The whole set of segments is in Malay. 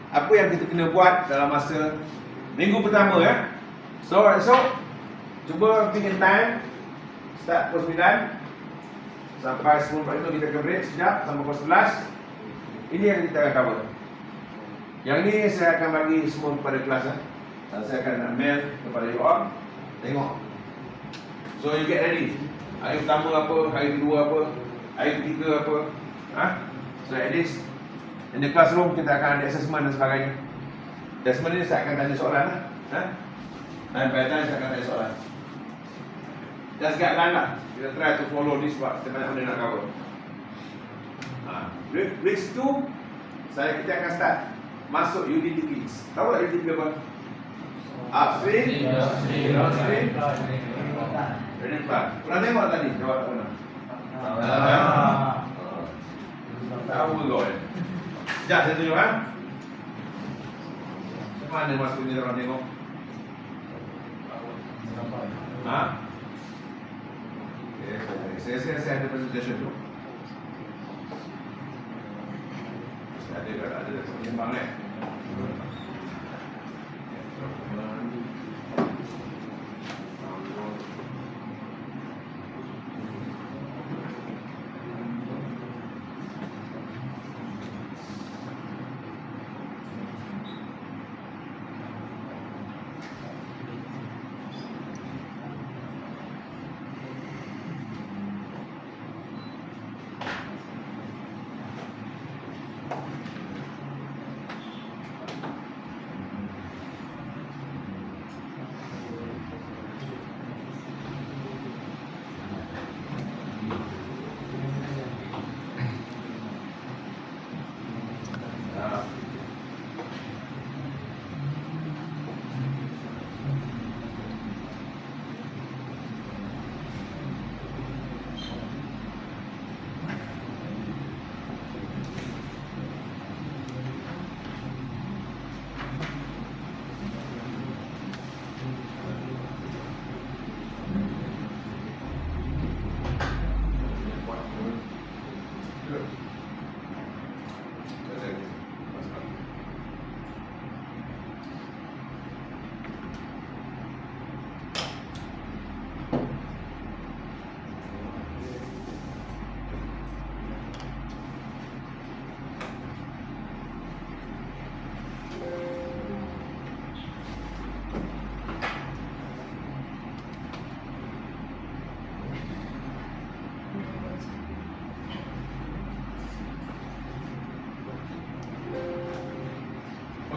apa yang kita kena buat dalam masa minggu pertama ya. So esok cuba bikin time start pukul 9 sampai 10.45 kita akan break sekejap sampai pukul 11. Ini yang kita akan cover. Yang ni saya akan bagi semua kepada kelas dan saya akan mail kepada you all. Tengok. So you get ready. Hari pertama apa, hari kedua apa, hari ketiga apa. So at least in the classroom kita akan ada assessment dan sebagainya. Assessment ni saya akan tanya soalan dan by time saya akan tanya soalan. Just guideline lah. Kita try to follow this sebab kita banyak benda nak cover. Week 2 kita akan start masuk UDTP. Tahu tak UDTP apa? Upstream, downstream, training plan. Pernah tengok tadi? Jawab tak pernah? Tahu kau ya? Sekejap saya tunjuk kan? Macam mana masuk ni orang tengok? Saya ada presentation tu. Ada penyembang ni.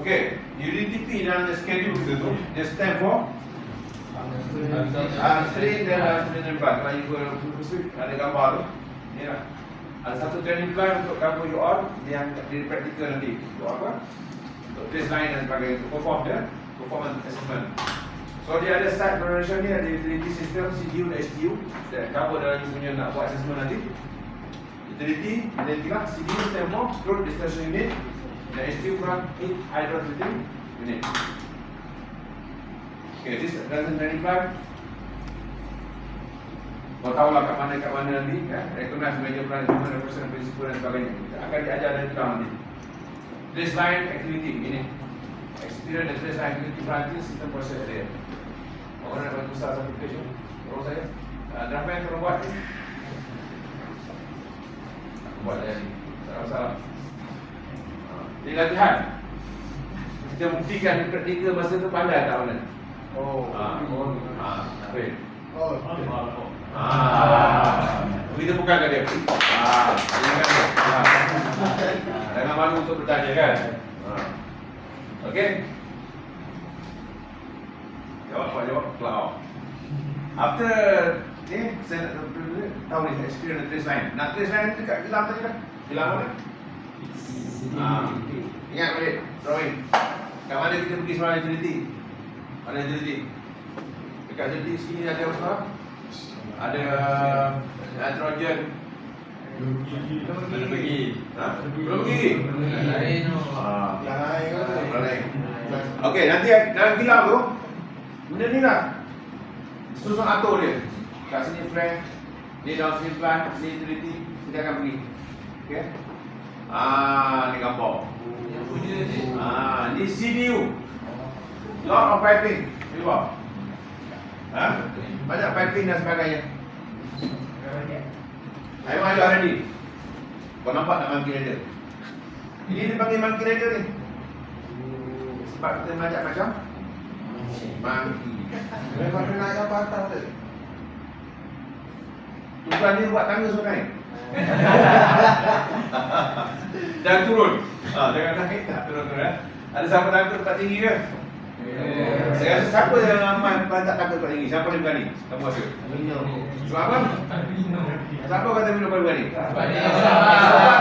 Okay, UDTP dalam schedule kita tu, dia stand for training dan training plan. Kalau you ada gambar tu, ni lah. Ada satu training plan untuk cover you all yang di practical nanti. Untuk apa? Untuk baseline dan sebagainya. Untuk perform dia, performance assessment. So dia ada start preparation ni, ada utility system, CDU dan STU. Dan cover dalam you punya nak buat assessment nanti. Utility, lah, CDU stand for Crude Distillation Unit. Dan STU from heat hydrotreating unit. Okay, this doesn't training plan. Kau tahulah kat mana nanti, recognize major plan, human represent principle dan sebagainya. Akan diajar dari kita nanti. Baseline activity ini. Experience dan baseline activity planting sistem proses dia. Orang nak bantu usaha satu page tu. Tolong saya. Draft yang tolong buat ni. Aku buat dah ni. Tak ada masalah. Di latihan kita buktikan di praktikal masa tu pandai tak mana? Baik. Kita bukan kat dia. Jangan malu untuk bertanya kan? Okey. Jawab cloud. After ni saya nak tahu ni experience trace line. Nak trace line dekat kilang tadi kan? Kilang mana? Ingat balik, drawing. Kat mana kita pergi sebenarnya utility? Mana utility? Dekat utility sini ada apa? Ada nitrogen. Belum pergi. Belum pergi. Lain. Okey, nanti dalam kilang tu benda ni lah susun atur dia. Kat sini frame, ni downstream plant, ni utility, kita akan pergi. Okey. Ni gambar. Yang punya ni. Ini CDU. Lot of piping. Di bawah. Banyak piping dan sebagainya. Ayo maju ready. Kau nampak tak monkey rider? Ini dipanggil monkey rider ni. Sebab kita macam monkey. Memang kena naik apa atas tu. Tuan ni buat tangga suruh naik. Dan turun. Jangan naik tak turun-turun. Ada siapa takut tempat tinggi ke? Saya rasa siapa yang aman tak takut tempat tinggi? Siapa yang berani? Kamu rasa? Sebab apa? Siapa kata minum paling berani? Sebab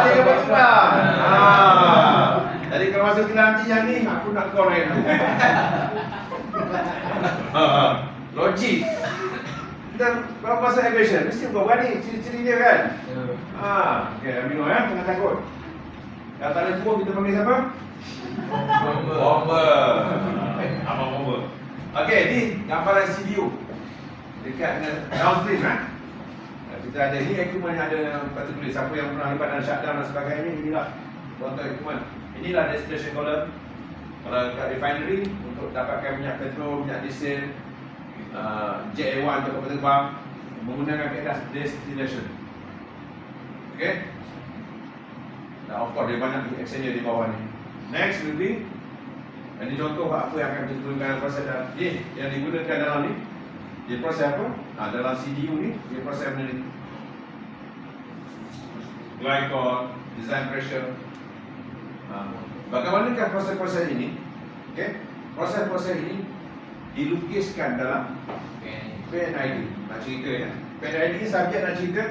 dia dapat terbang. Jadi kalau masuk ke nanti yang ni, aku nak kau naik. Logik. Dan kalau pasal aviation, mesti kau berani ciri-ciri dia kan? Okay, minum ya, jangan takut. Kalau tak ada turun, kita panggil siapa? Bomber. Abang bomber. Okay, ni gambaran CDU dekat dengan downstream kita ada ni equipment yang ada patut tulis. Siapa yang pernah libat dalam shutdown dan sebagainya, inilah contoh equipment. Inilah destination column. Kalau kat refinery untuk dapatkan minyak petrol, minyak diesel, jet A1 untuk kapal terbang menggunakan kaedah destination. Okay. Nah, of course dia banyak extender di bawah ni. Next will be, ini contoh apa yang akan digunakan proses dalam ni, yang digunakan dalam ni. Dia proses apa? Dalam CDU ni, dia proses benda ni. Glycol, design pressure. Bagaimanakah proses-proses ini? Okay? Proses-proses ini dilukiskan dalam PNID. Nak cerita ya. PNID subjek nak cerita,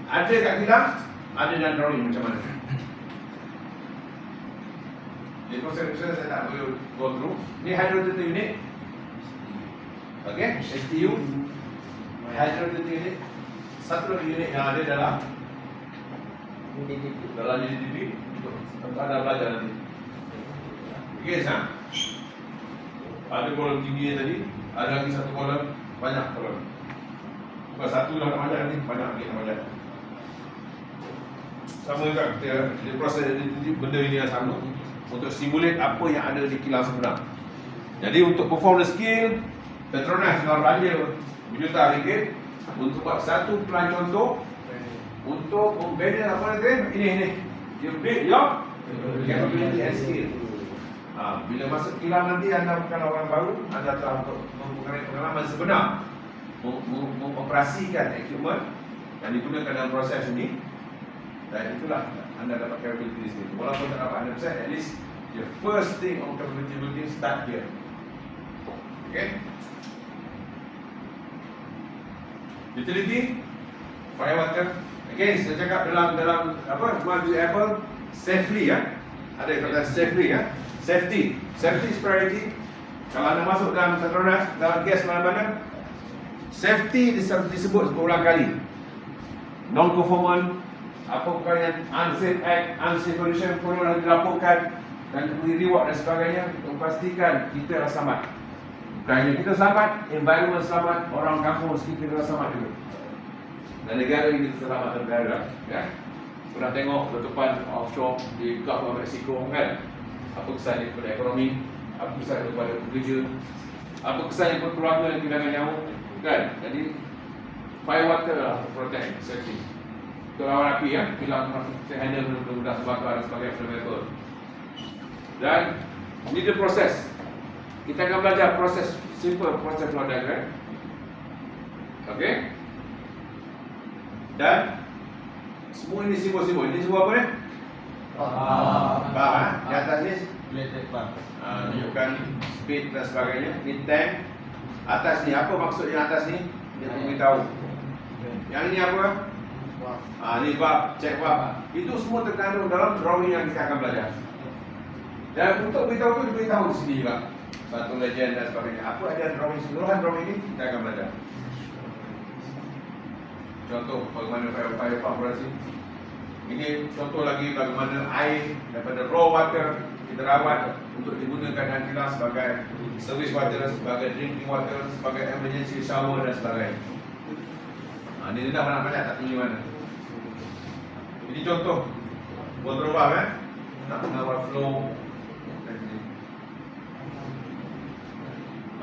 ada kat kilang, ada dalam drawing macam mana. Di proses-proses saya tak boleh go through. Ni hydrogen unit. Okay, STU hydrogen unit. Satu lagi unit yang ada dalam UDTP untuk anda belajar nanti. Okay, ada kolom tinggi tadi, ada lagi satu kolom, banyak kolom. Bukan satu dah banyak nanti, banyak lagi yang banyak. Sama juga kita di proses benda ini yang sama untuk simulate apa yang ada di kilang sebenar. Jadi untuk perform the skill, Petronas telah belanja berjuta ringgit untuk buat satu plan contoh untuk membina apa nanti? Ini. You build your capability and skill. Bila masuk kilang nanti anda bukan orang baru, anda telah mempunyai pengalaman sebenar mengoperasikan equipment yang digunakan dalam proses ini, dan itulah anda dapat capability skill. Walaupun tak dapat 100%, at least the first thing on capability building start here. Okay? Utility, fire water. Again, saya cakap dalam apa? Multi Apple safely ya. Ada kata safely ya. Safety is priority. Kalau anda masuk dalam Petronas, dalam gas mana-mana, safety disebut berulang kali. Non-conformant, apa perkara yang unsafe act, unsafe condition perlu dilaporkan dan diberi reward dan sebagainya untuk memastikan kita selamat. Bukan hanya kita selamat, environment selamat, orang kampung sekitar selamat juga. Dan negara ini selamat negara, kan? Pernah tengok letupan offshore di Gulf of Mexico, kan? Apa kesannya kepada ekonomi, apa kesannya kepada pekerja, apa kesannya kepada keluarga yang kehilangan nyawa, kan? Jadi fire water lah protect safety. Untuk lawan api ya, kilang kita handle benda-benda terbakar dan sebagainya flammable. Dan ini dia proses. Kita akan belajar proses simple, proses flow diagram. Okey. Dan semua ini simbol-simbol. Ini simbol apa ni? Bar. Di atas ni menunjukkan speed dan sebagainya. Ini tank. Atas ni apa maksud yang atas ni? Dia memberitahu. Yang ini apa? Ni bab, check bab. Itu semua terkandung dalam drawing yang kita akan belajar. Dan untuk beritahu tu diberitahu di sini juga. Satu legend dan sebagainya. Apa ada drawing seluruhan drawing ini kita akan belajar. Contoh bagaimana fire pump operasi. Ini contoh lagi bagaimana air daripada raw water kita rawat untuk digunakan dalam kilang sebagai service water, sebagai drinking water, sebagai emergency shower dan sebagainya. Ini dah banyak-banyak tak tinggi mana. Ini contoh kontrol valve nak mengawal flow.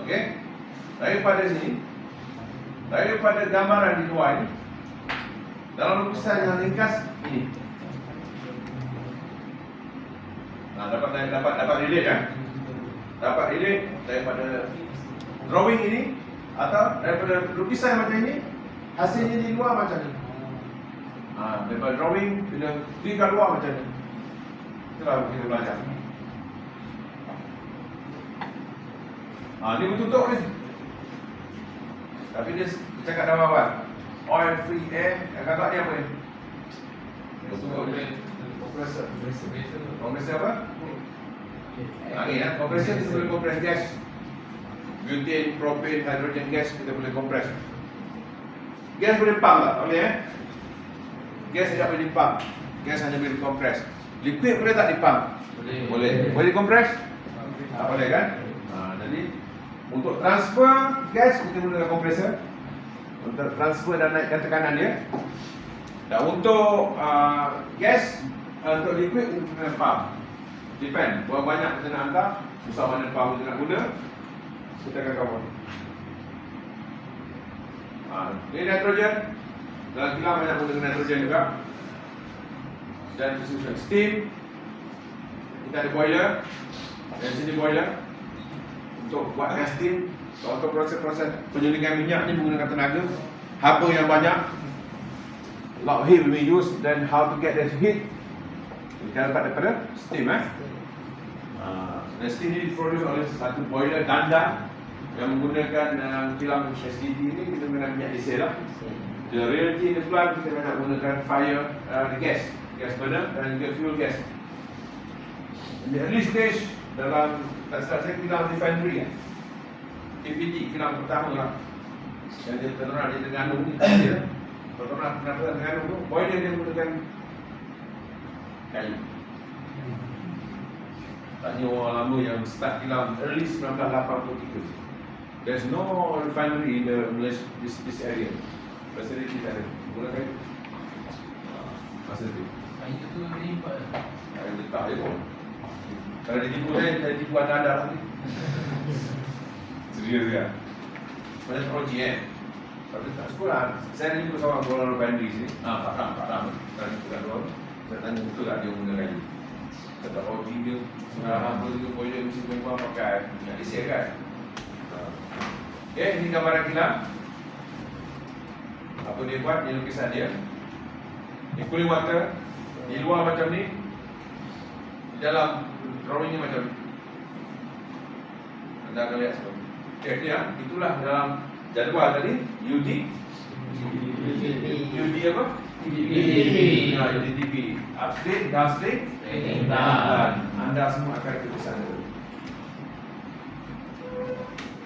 Okey. Daripada sini, daripada gambaran di luar ini, dalam lukisan yang ringkas ini, dapat relate kan? Dapat relate daripada drawing ini atau daripada lukisan macam ini, hasilnya di luar macam ni. Daripada drawing bila pergi kat luar macam ni. Itulah kita belajar. Ni bertutup ni. Tapi dia cakap dalam awal, oil free air, kakak ni apa ni? Kompresor. Kompresor apa? Angin lah. Kompresor kita boleh kompres gas. Butane, propane, hydrogen gas kita boleh kompres. Gas boleh pump tak? Tak boleh Gas tidak boleh dipump. Gas hanya boleh dikompres. Liquid boleh tak dipump? Boleh. Boleh dikompres? Tak boleh kan? Jadi untuk transfer gas kita gunakan kompresor. Untuk transfer dan naikkan tekanan dia. Dan untuk gas, untuk liquid kita gunakan pump. Depend. Berapa banyak kita nak hantar, besar mana pump kita nak guna, kita akan cover. Ini nitrogen. Dalam kilang banyak guna nitrogen juga. Dan disusun steam. Kita ada boiler. Dan sini boiler untuk buatkan steam. Untuk proses-proses penyulingan minyak ni menggunakan tenaga haba yang banyak. A lot of heat will be used. Then how to get the heat, kita dapat daripada steam. Dan steam ni diproduce oleh satu boiler ganda yang menggunakan kilang SDT ni. Kita guna minyak diesel lah. The reality in the plant kita nak gunakan fire, gas burner dan juga fuel gas. In the early stage dalam saya kilang refinery PPG kilang pertama lah yang dia terkenal di Terengganu ni. Terkenal Terengganu tu boiler dia menggunakan kayu. Tanya orang lama yang start kilang early 1983. There's no refinery in the Malaysia, this area. Facility tak ada. Guna kayu. Masa tu. Kayu tu dia import. Kayu letak je pun. Kalau dia tipu saya, saya tipu anda lagi. Serius kan? Macam projek tapi tak sekolah. Saya ni pun seorang orang refinery sini. Tak ram. Tadi bukan orang. Saya tanya betul tak dia guna kayu. Kata projek dia. Sekarang apa dia boiler mesti memang pakai minyak diesel kan. Okay, ini gambaran kilang. Apa dia buat, ni lukisan dia. Ni cooling water. Di luar macam ni. Di dalam drawing ni macam ni. Anda akan lihat sebab. Okay, ya, itulah dalam jadual tadi. UD apa? UDP. Upstream, downstream. Anda semua akan ikut sana.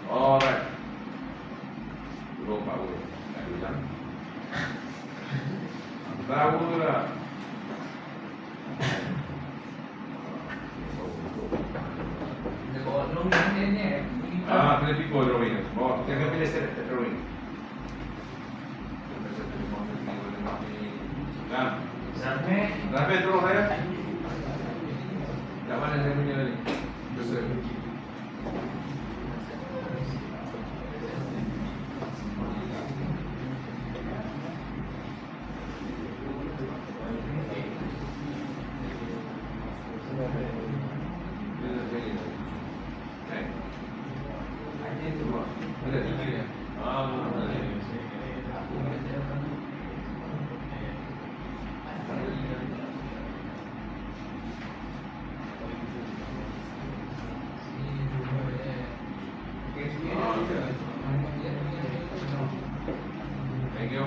Alright. Belum power. Tahu lah. Dia bawa drawing ni. Kena pikul drawing. Bawa, kita akan pilih set drawing. Sampai tolong saya. Kat mana saya punya ni? Besar. Ada tiga ya? Thank you.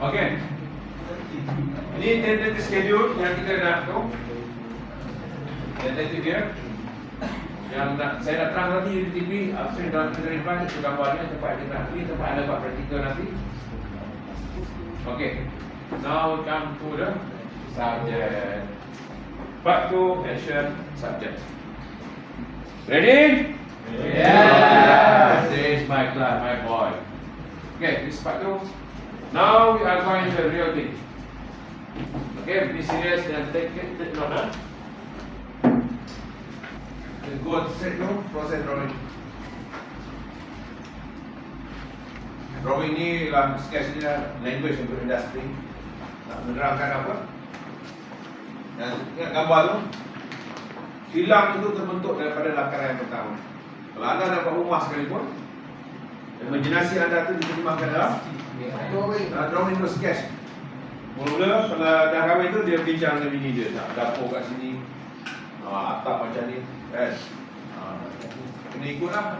Okey. Ini tentative schedule yang kita nak tu. Tentative dia. Yang saya nak terang nanti di TV, saya dalam depan itu gambarnya tempat kita nanti, tempat anda buat praktikal nanti. Okay, now we come to the subject. Part 2, action, subject. Ready? Yeah. This is my class, my boy. Okay, this is part 2. Now we are going to the real thing. Okay, be serious and take note. Huh? Go straight to process drawing. Drawing ni dalam sketch ni language untuk industri. Nak menerangkan apa? Dan ingat gambar tu, kilang itu terbentuk daripada lakaran yang pertama. Kalau anda dapat rumah sekalipun, imajinasi anda tu diterjemahkan dalam drawing tu sketch. Mula kalau dah kahwin tu dia bincang dengan bini dia, nak dapur kat sini, atap macam ni, kan? Kena ikutlah.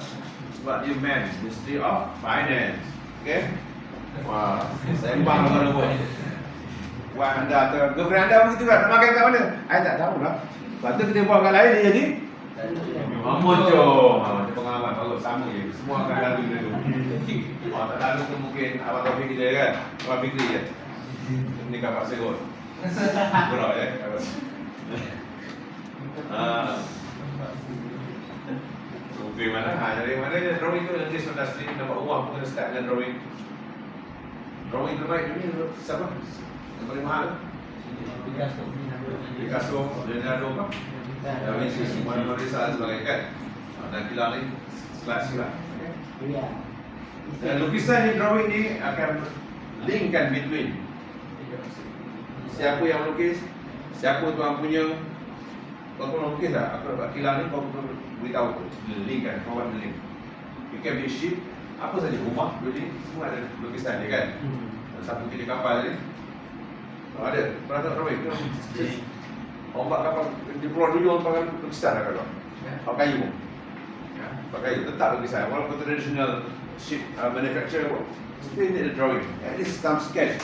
Sebab dia man, Ministry of Finance. Okay? Wah, sembang mana pun. Wah, anda atau girlfriend anda begitu kan? Nak makan kat mana? Saya tak tahu lah. Lepas tu kita buat kat lain dia jadi Moncong. Macam pengalaman bagus, sama je. Semua akan lalu dia tu. Tak lalu tu mungkin Abang Taufik kita kan? Abang Fikri je. Ini kapal serut. Berat Okey mana? Dari mana je drawing tu nanti sudah sendiri dapat uang pun kena start dengan drawing. Drawing terbaik ni siapa? Yang paling mahal? Picasso, Leonardo apa? Da Vinci, Mona Lisa dan sebagainya kan? Dan kilang ni sila-sila. Dan lukisan ni, drawing ni akan linkkan between siapa yang melukis, siapa tuan punya. Kau pun melukis tak? Aku dapat kilang ni, kau pun beritahu tu. Link kan, kau buat link. You can be ship, apa saja, rumah, building, semua ada lukisan dia kan? Satu kiri kapal tadi. Ada, pernah tengok drawing? Ombak kapal, di Pulau Duyung pakai lukisan lah kalau. Pakai kayu. Pakai kayu, tetap lukisan. Walaupun traditional ship manufacturer pun, still need a drawing. At least some sketch.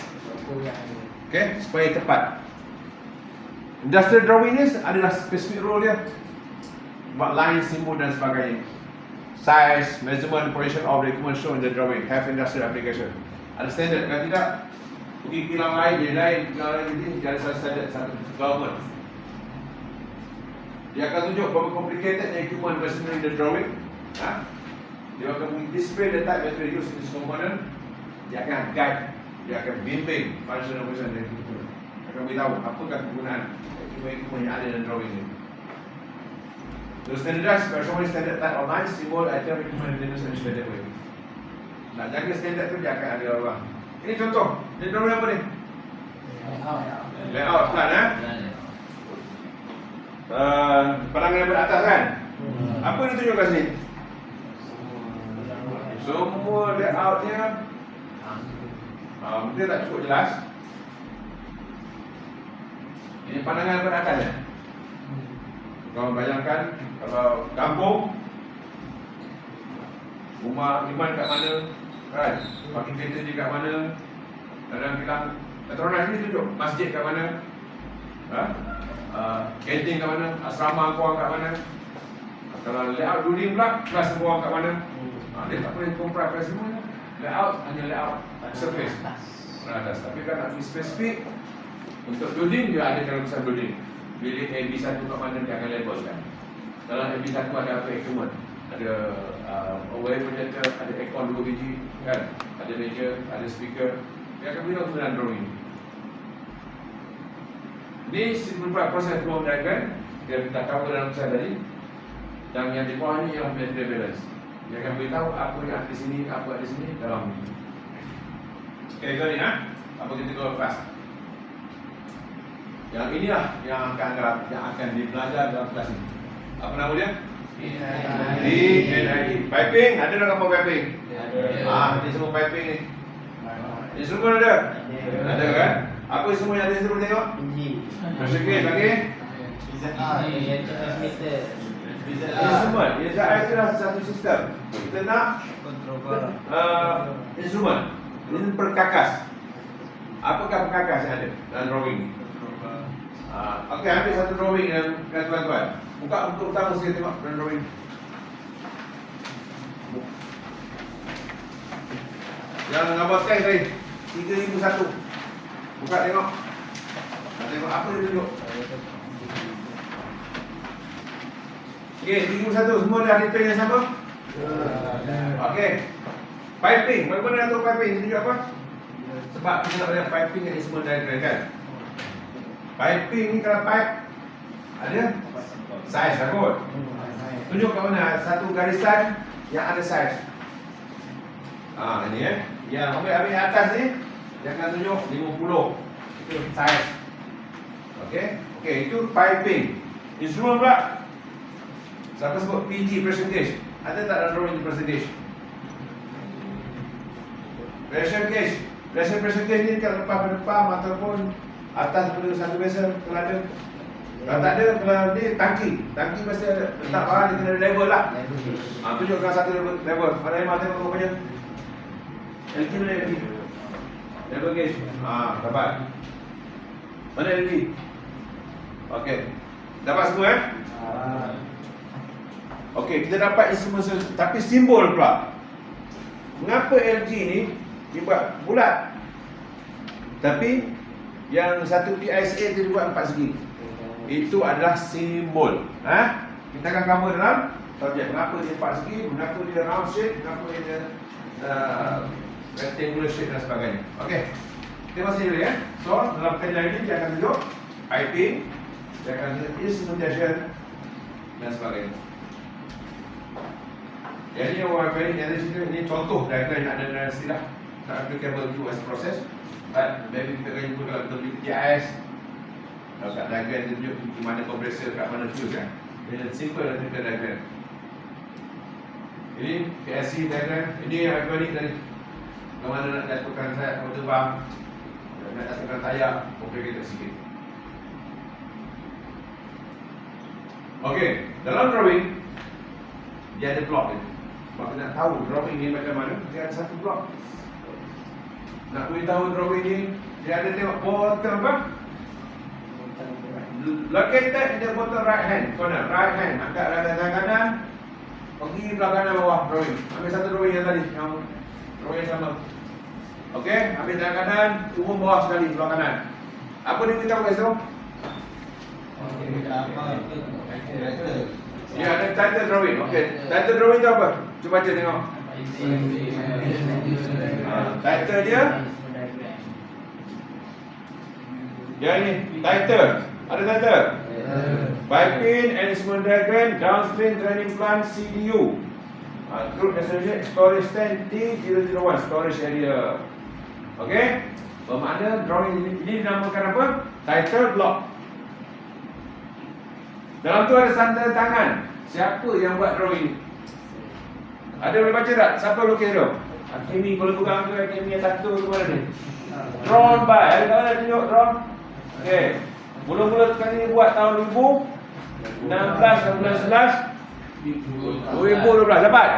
Okay, supaya tepat. Industrial drawing ni adalah specific role dia. Buat line, simbol dan sebagainya. Size, measurement, position of the equipment shown in the drawing have industrial application. Ada standard, kalau tidak pergi kilang lain, dia lain, kilang lain jadi ada satu standard, satu government. Dia akan tunjuk berapa complicated the equipment machinery in the drawing. Dia akan display the type material used in this component. Dia akan guide, dia akan bimbing functional operation dari equipment. Akan beritahu apakah kegunaan equipment yang ada dalam drawing ini. To standardize by showing standard type of line, symbol, item, equipment, maintenance, and standard way. Nak jaga standard tu dia akan ada orang. Ini contoh, ini drawing apa ni? Layout plan pandangan daripada atas kan? Apa yang ditunjuk kat sini? Semua layoutnya dia tak cukup jelas. Ini pandangan daripada atas ya? Kau bayangkan kalau kampung, rumah iman kat mana, kan? Parking kereta di kat mana, kadang bilang Petronas ni tunjuk masjid kat mana, kantin kat mana, asrama korang kat mana. Kalau layout building pula, kelas korang kat mana. Dia tak boleh compare semua. Layout hanya layout surface atas. Tapi kan nak be spesifik untuk building, dia ada dalam besar building. Bilik AB1 kat mana dia akan labelkan. Dalam AB1 ada apa equipment? Ada overhead projector, ada aircon 2 biji, kan? Ada meja, ada speaker. Dia akan beritahu dalam drawing. Ini merupakan proses flow diagram. Dia tak tahu dalam besar tadi. Dan yang di bawah ini ialah material balance. Dia akan beritahu apa yang ada di sini, apa ada di sini dalam ini. Okay, kau ni apa kita go fast. Yang inilah yang akan dibelajar dalam kelas ini. Apa nama dia? DNID. Piping, ada tak kapal piping? Ada. Ini semua piping ni. Instrumen ada? Ada kan? Apa semua yang ada instrumen tengok? Masuk ke lagi? Instrumen. IZI itu adalah satu sistem. Kita nak instrumen. Ini perkakas. Apakah perkakas yang ada dalam drawing? Okey, ambil satu drawing dengan tuan-tuan. Buka untuk utama sikit tengok dalam drawing. Yang gambar tank tadi 3001. Buka tengok. Tengok apa dia tunjuk. Okey, 3001 semua dah detail yang sama? Okey. Piping, bagaimana tu piping? Dia tunjuk apa? Sebab kita nak lihat piping ni semua diagram kan. Piping ni kalau pipe ada saiz lah kot. Tunjuk kat mana satu garisan yang ada saiz. Ini yang ambil atas ni jangan tunjuk 50. Itu saiz. Okey, itu piping. Instrument pula. Siapa sebut PG, pressure gauge? Ada tak dalam drawing pressure gauge? Pressure gauge. Pressure gauge ni kalau lepas pada pump ataupun atas pada satu vessel kalau ada. Kalau tak ada, kalau ni tangki. Tangki mesti ada letak barang dia kena ada level lah. Tunjukkan satu level. Pada Imam tengok rupanya. LG mana LG? Level gauge. Dapat. Mana LG? Okey. Dapat semua Okey, kita dapat instrumen tapi simbol pula. Mengapa LG ni dibuat bulat? Tapi yang satu PISA tu dibuat 4 segi. Itu adalah simbol. Kita akan cover dalam subjek. Mengapa dia 4 segi, mengapa dia round shape, mengapa dia rectangular shape dan sebagainya. Okey. Kita masih dulu ya. So, dalam kajian ini dia akan tunjuk piping, dia akan tunjuk instrumentation dan sebagainya. Jadi orang kali ni ada cerita ni contoh diagram nak ada istilah tak applicable to as process. But maybe kita akan jumpa kalau kita beli TIS. Kalau kat diagram dia tunjuk di mana compressor, kat mana fuse kan. Dia simple electrical diagram. Ini PLC diagram. Ini yang akronik tadi. Kalau mana nak jatuhkan sayap kapal terbang, nak jatuhkan sayap, complicated sikit. Okey, dalam drawing dia ada blok dia. Kalau nak tahu drawing ni macam mana, dia ada satu blok. Nak beritahu drawing ni, dia ada tengok bottom apa? Located in the bottom right hand corner. Right hand, angkat tangan kanan, pergi belah kanan bawah drawing. Ambil satu drawing yang tadi, yang drawing yang sama. Okey, ambil tangan kanan, turun bawah sekali belah kanan. Apa dia beritahu guys tu? Ya, ada title drawing. Okey, title drawing tu apa? Cuba baca tengok. Title dia. Ya ni, title. Ada title. Piping and instrument diagram, downstream draining plant CDU. Group Associate Storage Tank T001 Storage Area. Okey. Bermakna drawing ini dinamakan apa? Title block. Dalam tu ada tanda tangan. Siapa yang buat drawing? Ada boleh baca tak? Siapa lukis tu? Hakimi kalau pegang tu, Hakimi yang satu tu mana ni? Drawn by. Ada kalau ada tunjuk drawn? Okey. Mula-mula sekali buat tahun 2016 dan bulan 11 2012 dapat?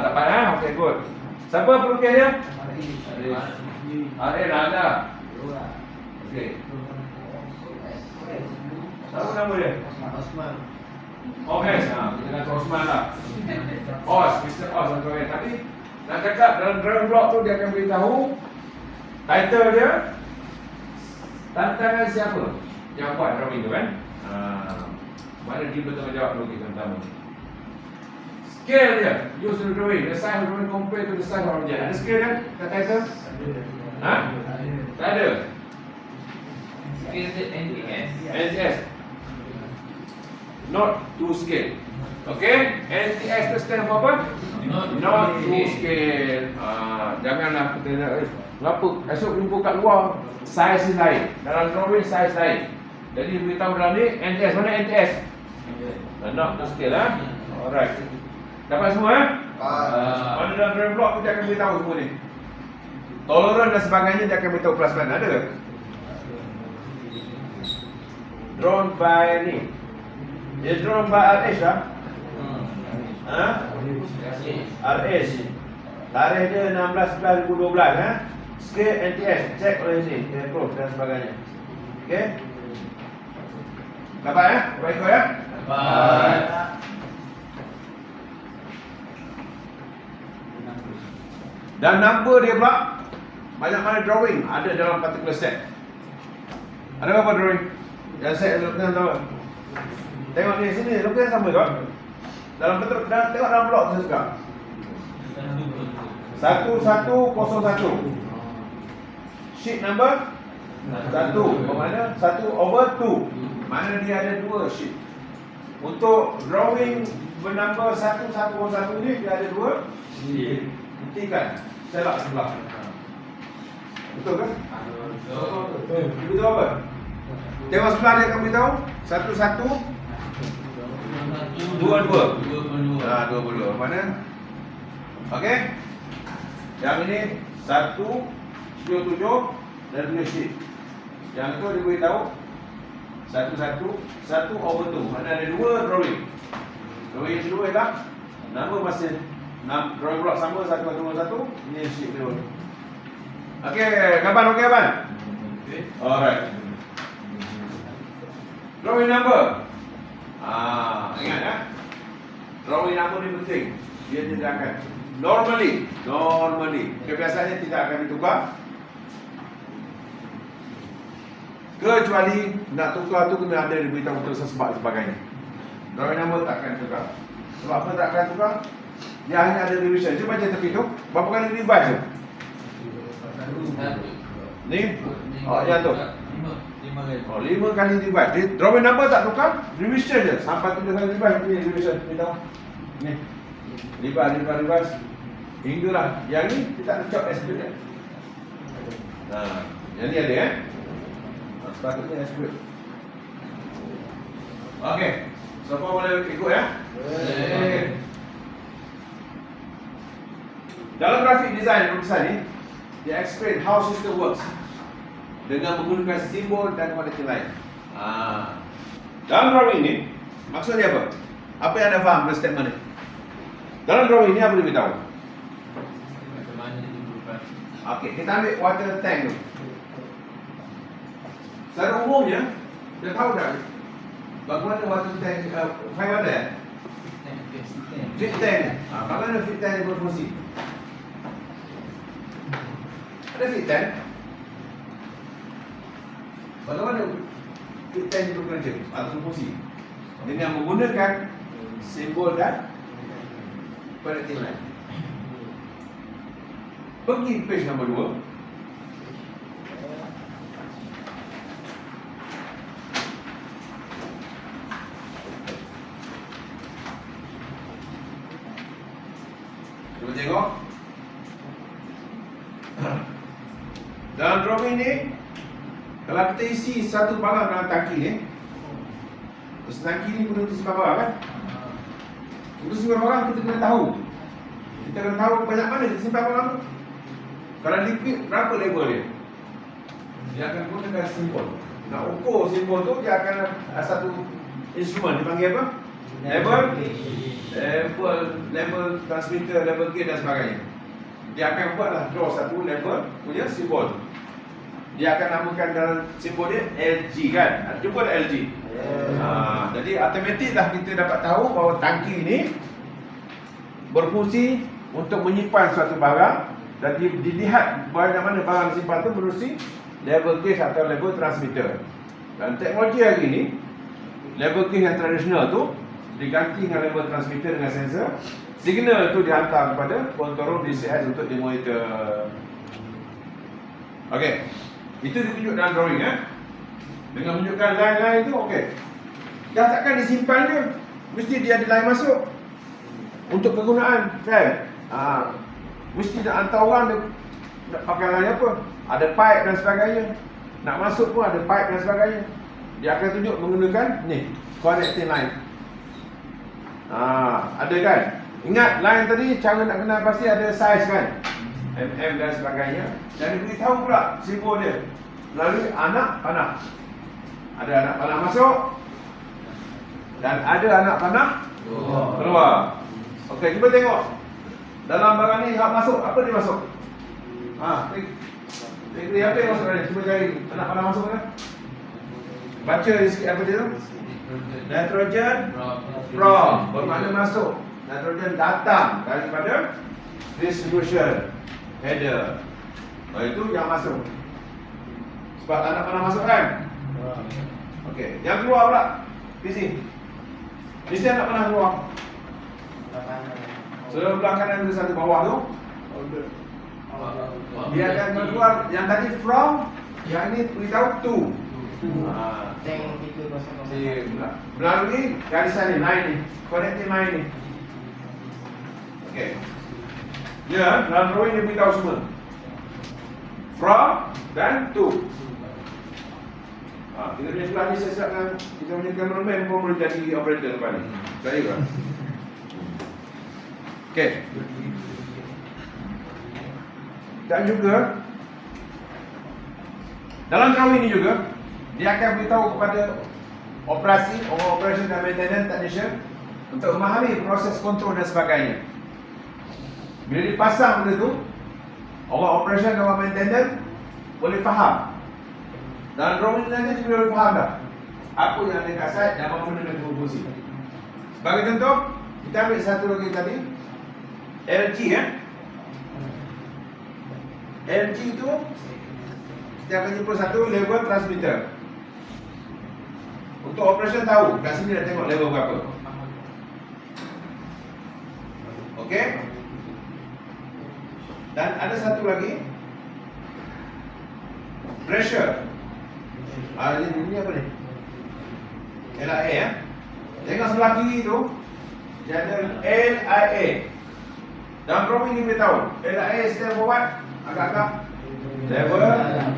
Dapat okey, good. Siapa pelukis dia? Ariel ada. Okey. Siapa nama dia? Osman. Os, kita nak Osman lah. Os, Mr. Os dan sebagainya. Tapi nak cakap dalam drawing block tu dia akan beritahu title dia, tantangan siapa yang buat drawing tu kan. Mana dia bertanggungjawab logik pertama. Scale dia, use the drawing, the size of the drawing compared to the size of the object. Ada scale kan? Kat title? Tak ada. Scale NTS. NTS. Not to scale. Okay? NTS tu stand for apa? Not to scale. Janganlah kita nak kenapa esok jumpa kat luar saiz lain. Dalam drawing saiz lain. Jadi beritahu dalam ni NTS mana NTS? Not to scale Alright. Dapat semua mana dalam drawing block kita akan beritahu semua ni. Tolerance dan sebagainya dia akan beritahu plus mana ada ke? Drawn by ni. Dia drawn by RH lah. RH. Tarikh dia 16/11/2012 Scale NTS, check oleh sini, approve dan sebagainya. Okey. Dapat ya? Dapat ikut ya? Dapat. Dan number dia pula banyak mana drawing ada dalam particular set. Ada berapa drawing? Yang set kan tahu. Tengok ni sini, lukis sama tak? Dalam bentuk tengok dalam blok saya suka. 1101. Sheet number 1. Bermakna 1/2. Mana dia ada 2 sheet. Untuk drawing bernumber 1101 ni dia ada 2 sheet. Buktikan. Selak sebelah. Betul kan? Betul apa? Tengok sebelah dia akan beritahu 11 22. 22. Mana? Okey. Yang ini 127 dan 2 sheet. Yang itu dia beritahu 1/2. Mana ada 2 drawing. Drawing yang kedua ialah nama masih drawing block sama 1/1. Ini sheet kedua. Okey, kapan okey kapan? Okey. Alright. Drawing number. Ingat ya. Drawing number ni penting. Dia tidak akan normally kebiasaannya tidak akan ditukar. Kecuali nak tukar tu kena ada diberitahu untuk sebab sebagainya. Drawing number tak akan tukar. Sebab apa tak akan tukar? Dia hanya ada revision. Cuba baca tepi tu. Berapa kali revise tu? Ni? Yang tu. 5 kali revise. Dia drawing number tak tukar, revision je. Sampai 7 kali revise, ni revision. Beritahu. Ni. Revise. Hinggalah. Yang ni kita tak cop estimate dia. Yang ni ada sepatutnya estimate. Okey. Siapa boleh ikut ya? Boleh. Dalam graphic design lukisan ni, dia explain how system works dengan menggunakan simbol dan quantity line. Dalam drawing ni, maksudnya apa? Apa yang anda faham dari statement ni? Dalam drawing ni apa dia beritahu? Macam mana dibuat? Okey, kita ambil water tank tu. Secara umumnya, dia tahu tak bagaimana water tank, five water ya? Fit tank. Bagaimana fit tank berfungsi? Ada fit tank. Bagaimana fit tank itu bekerja atau berfungsi? Dengan menggunakan simbol dan quantity line. Pergi page nombor 2. Cuba tengok. Dalam drawing ni, kalau kita isi satu barang dalam tangki ni, terus tangki ni guna untuk simpan barang kan? Untuk simpan barang kita kena tahu. Kita kena tahu banyak mana kita simpan barang tu. Kalau liquid, berapa level dia? Dia akan gunakan simbol. Nak ukur simbol tu, dia akan ada satu instrumen, dipanggil apa? Level transmitter, level gauge dan sebagainya. Dia akan buatlah draw satu level punya simbol. Dia akan namakan dalam simbol dia LG kan? Jumpa ada LG. Jadi automatik dah kita dapat tahu bahawa tangki ini berfungsi untuk menyimpan suatu barang dan dilihat banyak mana barang disimpan tu menerusi level gauge atau level transmitter. Dan teknologi hari ini, level gauge yang tradisional tu diganti dengan level transmitter dengan sensor. Signal tu dihantar kepada control DCS untuk dimonitor. Okey. Itu ditunjuk dalam drawing Dengan menunjukkan line-line tu okey. Dah takkan disimpan dia. Mesti dia ada line masuk. Untuk kegunaan kan. Mesti nak hantar orang dia nak pakai line apa? Ada pipe dan sebagainya. Nak masuk pun ada pipe dan sebagainya. Dia akan tunjuk menggunakan ni, connecting line. Ada kan? Ingat line tadi cara nak kenal pasti ada size kan? mm dan sebagainya. Dan diberitahu pula simbol dia melalui anak panah. Ada anak panah masuk dan ada anak panah keluar. Okey, cuba tengok. Dalam barang ni hak masuk, apa dia masuk? Apa yang masuk ni? Cuba cari anak panah masuk mana? Baca sikit apa dia tu? Nitrogen From. from, bermakna masuk. Nitrogen datang daripada distribution header. Itu yang masuk. Sebab tak nak pernah masuk kan? Okey, yang keluar pula PC. PC nak pernah keluar. Sebelah belah kanan tu satu bawah tu. Dia akan keluar yang tadi from, yang ini beritahu to. Melalui garisan ni, line ni, connecting line ni. Okey. Ya, dalam drawing ni beritahu semua. From dan to. Kita punya sebelah ni saya siapkan, kita punya cameraman pun boleh jadi operator lepas ni. Saya kan? Okey. Dan juga dalam drawing ni juga dia akan beritahu kepada operasi, operation dan maintenance technician untuk memahami proses kontrol dan sebagainya. Bila dipasang benda tu, orang operation dan orang maintenance boleh faham. Dalam drawing ni nanti dia boleh faham dah apa yang ada kat site dan apa benda dia berfungsi. Sebagai contoh, kita ambil satu lagi tadi, LG ya. LG tu kita akan jumpa satu level transmitter. Untuk operation tahu, kat sini dah tengok level berapa. Okey. Dan ada satu lagi, pressure. Ini apa ni? LIA ya. Tengok sebelah kiri tu, dia ada LIA. Dalam drawing ni beritahu, LIA stand for what? Agak-agak level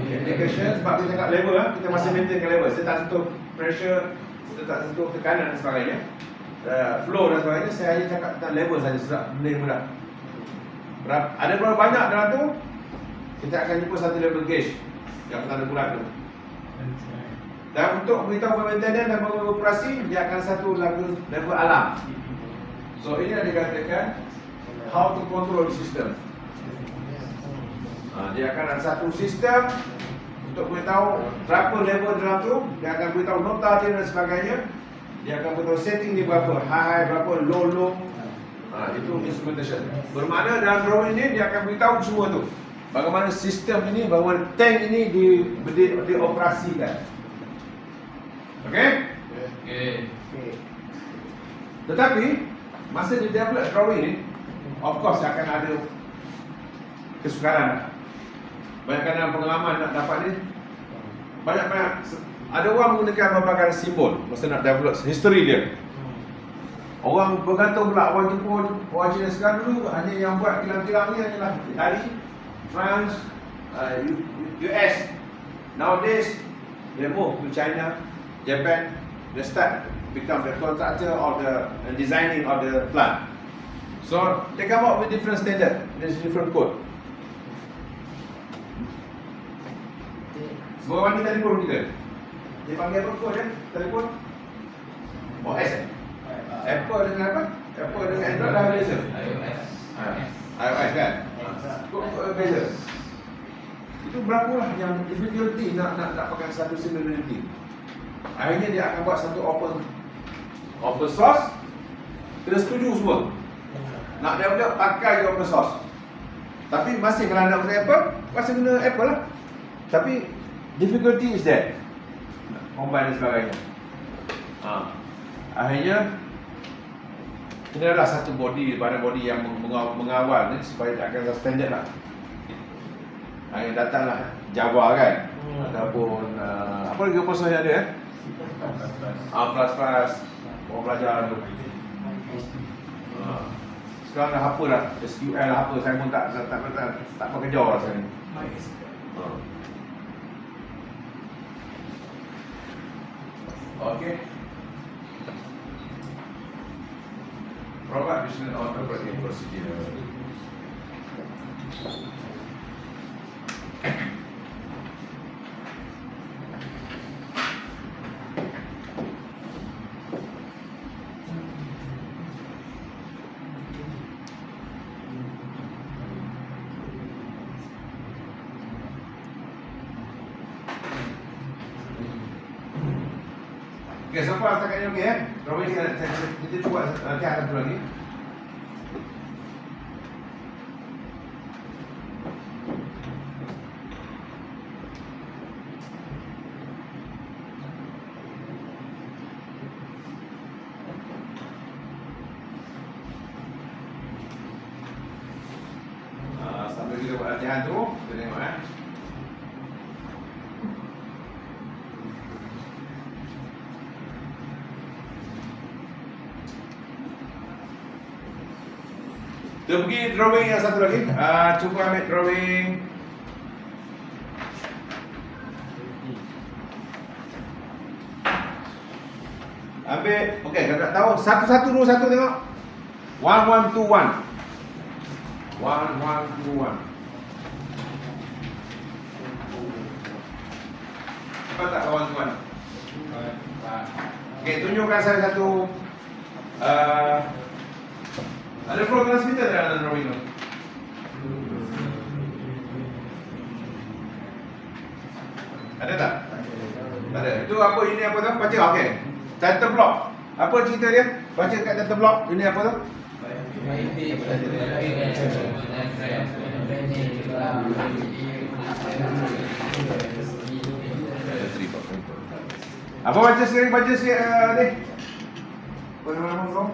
indication. Sebab kita cakap level lah, kita masih maintain level. Saya tak sentuh pressure, saya tak sentuh tekanan dan sebagainya, flow dan sebagainya. Saya hanya cakap tentang level saja, sebab benda yang mudah. Ada berapa banyak dalam tu? Kita akan jumpa satu level gauge yang tanda bulat tu. Dan untuk beritahu maintenance dan mengoperasi, dia akan satu level alam. So ini yang dikatakan how to control the system. Dia akan ada satu sistem untuk beritahu berapa level dalam tu. Dia akan beritahu nota dia dan sebagainya. Dia akan beritahu setting dia berapa, high, berapa, low. Itu instrumentation. Bermakna dalam drawing ni dia akan beritahu semua tu. Bagaimana sistem ini, bagaimana tank ini dioperasikan. Okey? Tetapi masa dia develop drawing ni, of course akan ada kesukaran. Banyak pengalaman nak dapat ni. Banyak ada orang menggunakan berbagai simbol masa nak develop history dia. Orang bergantung pula, orang Jepun, orang Cina sekarang dulu hanya yang buat kilang-kilang ni hanyalah Itali, France, US. Nowadays they move to China, Japan. They start become the contractor of the designing of the plant. So they come up with different standard, there's different code. Bawa ni telefon kita. Dia panggil apa kod dia? Telefon? OS eh? Apple dengan apa? Apple dengan Android dah beza. iOS kan? Kod beza. Itu berapa lah yang difficulty nak pakai satu similarity. Akhirnya dia akan buat satu open source. Kena setuju semua. Nak develop pakai open source. Tapi masih kalau nak guna Apple, masih guna Apple lah. Tapi difficulty is that combine dan sebagainya. Akhirnya inilah satu badan body yang mengawal ni supaya tak akan standard lah. Akhirnya datanglah Java kan, ataupun apa lagi open source yang ada plus orang belajar tu. Sekarang dah apa lah, SQL lah apa, saya pun tak bekerja lah sekarang ni. Okay. Proper additional operating procedure. Okey, so far setakat ni okey eh. Drawing kita cuba nanti akan satu lagi. Sambil kita buat latihan tu, kita tengok eh. Kita pergi drawing yang satu lagi. Cuba ambil drawing. Ambil, okey, kalau tak tahu, satu-satu dulu satu tengok. 1 1 2 1. 1 1 2 1. Apa tak kawan-kawan? Okey, tunjukkan saya satu ada flow transmitter dalam drawing tu. Ada tak? Ada. Itu apa, ini apa tu? Baca, okey. Title block. Apa cerita dia? Baca kat title block. Ini apa tu? Apa baca sikit ni? Apa nama kau?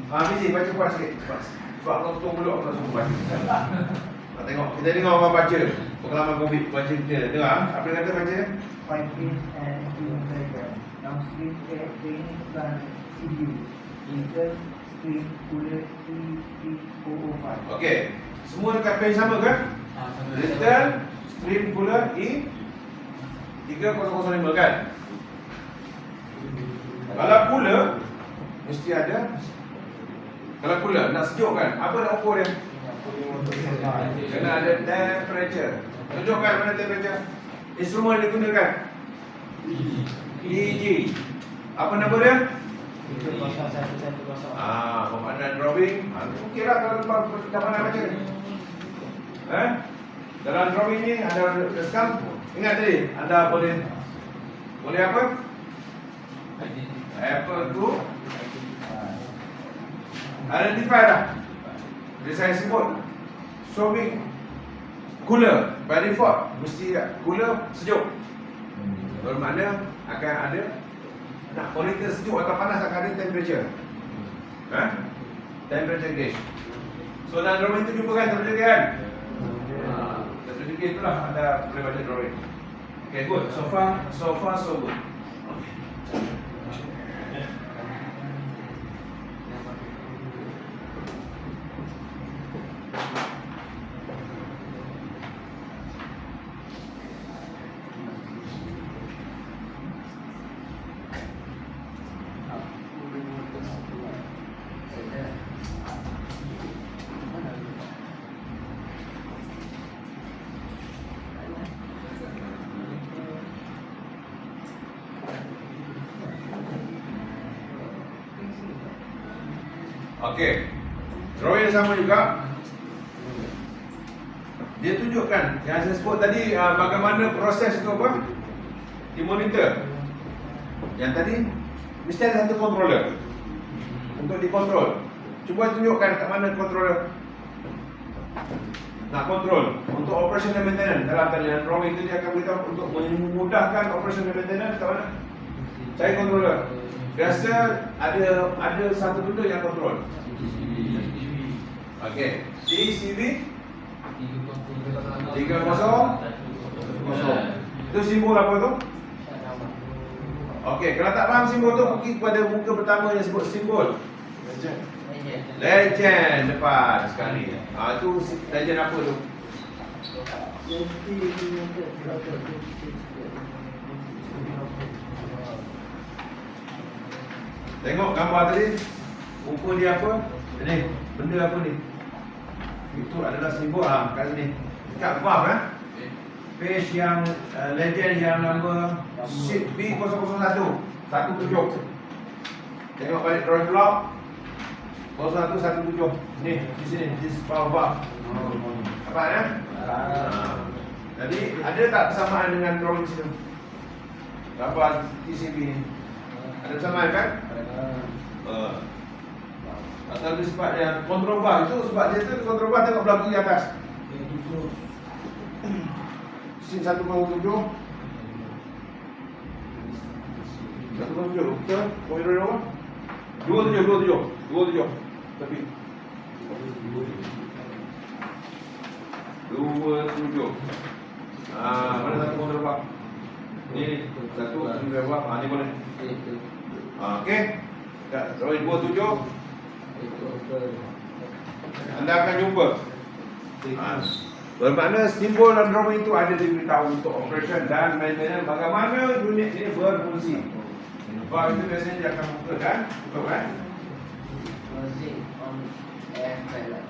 Bizi baca kuat sikit. Sebab kau tutup mulut aku langsung baca. Nak tengok, kita tengok orang baca pengalaman COVID baca kita. Tengok apa dia kata baca? Piping and inverter. Downstream air training plant CPU. Intel stream cooler E3005. Okey. Semua dekat page sama ke? Little stream cooler E3005 kan? Kalau cooler mesti ada. Kalau cooler nak sejuk kan? Apa nak ukur dia? Kena ada temperature. Tunjukkan mana temperature. Instrumen yang digunakan EG. Apa nama dia? Pemandangan drawing. Okeylah kalau dah pandai baca. Dalam drawing ni ada sekarang ingat tadi anda boleh apa? Apple tu identify dah. Jadi saya sebut showing cooler by default mesti cooler sejuk. Bermakna akan ada nak monitor sejuk atau panas akan ada temperature. Temperature gauge. So dalam drawing tu jumpa kan temperature gauge kan? Temperature gauge itulah anda boleh baca drawing. Okay, good. So far so good. Okey. Drawing sama juga. Dia tunjukkan yang saya sebut tadi bagaimana proses itu apa? Dimonitor. Yang tadi mesti ada satu controller untuk dikontrol. Cuba tunjukkan kat mana controller. Nak kontrol untuk operation and maintenance. Dalam talian drawing itu dia akan beritahu untuk memudahkan operation and maintenance kat mana? Cari controller. Biasa ada satu benda yang kontrol. Okey, CCTV 30. Itu simbol apa tu? Okey, kalau tak faham simbol tu pergi kepada muka pertama yang sebut simbol. Legend depan sekali. Itu legend apa tu? Tengok gambar tadi. Rupa dia apa? Ni, benda apa ni? Itu adalah simbol kat sini. Dekat valve page yang legend yang nombor sheet B001 17. Tengok balik drawing block 0117. Ni di sini di bawah. Nampak ya? Jadi ada tak persamaan dengan drawing sini? Gambar TCP ni. Ada persamaan kan? Atau lebih sebab yang kontrol itu sebab dia tu kontrol tengok belakang di atas. Sin 1,7 1,7 betul? Kau hero apa? 27 tapi 27 mana satu kontrol bawah? Ni satu kontrol bawah, ni boleh. Okey. Tak, sorry 27 anda akan jumpa. Bermakna simbol dan drawing itu ada diberitahu untuk operation dan maintenance bagaimana unit ini berfungsi. Sebab itu biasanya dia akan buka kan? Buka kan? Closing on air pilot.